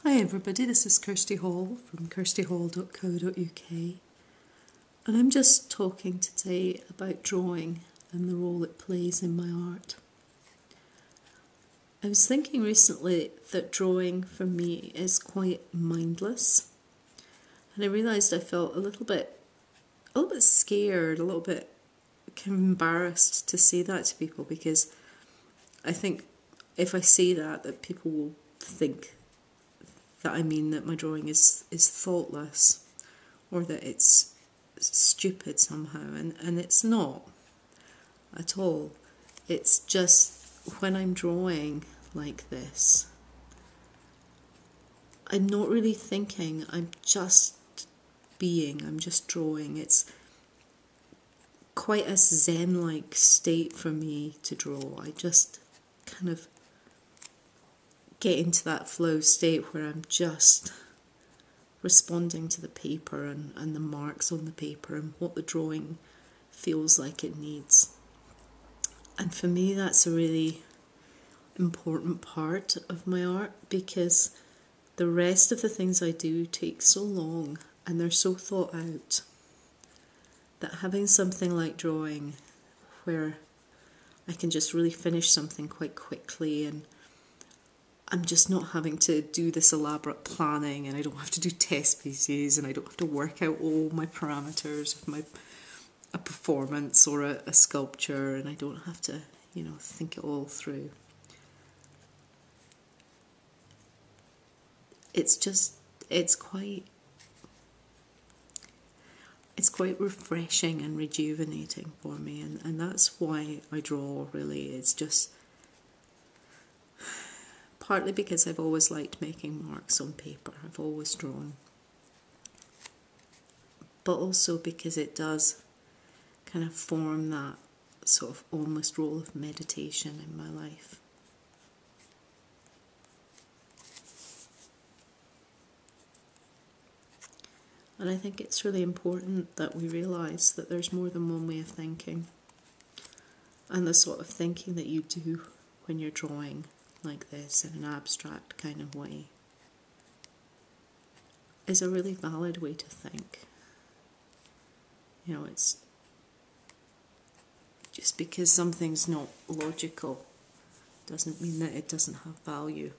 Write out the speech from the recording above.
Hi everybody, this is Kirsty Hall from kirstyhall.co.uk, and I'm just talking today about drawing and the role it plays in my art. I was thinking recently that drawing for me is quite mindless, and I realised I felt a little bit scared, a little bit kind of embarrassed to say that to people, because I think if I say that people will think that I mean that my drawing is thoughtless, or that it's stupid somehow, and it's not at all. It's just when I'm drawing like this, I'm not really thinking, I'm just being, I'm just drawing. It's quite a zen-like state for me to draw. I just kind of get into that flow state where I'm just responding to the paper and the marks on the paper and what the drawing feels like it needs. And for me, that's a really important part of my art, because the rest of the things I do take so long and they're so thought out that having something like drawing where I can just really finish something quite quickly, and I'm just not having to do this elaborate planning, and I don't have to do test pieces, and I don't have to work out all my parameters of a performance or a sculpture, and I don't have to, think it all through. It's quite refreshing and rejuvenating for me, and that's why I draw, really. It's just partly because I've always liked making marks on paper. I've always drawn. But also because it does kind of form that sort of almost role of meditation in my life. And I think it's really important that we realise that there's more than one way of thinking. And the sort of thinking that you do when you're drawing like this in an abstract kind of way is a really valid way to think. It's just because something's not logical doesn't mean that it doesn't have value.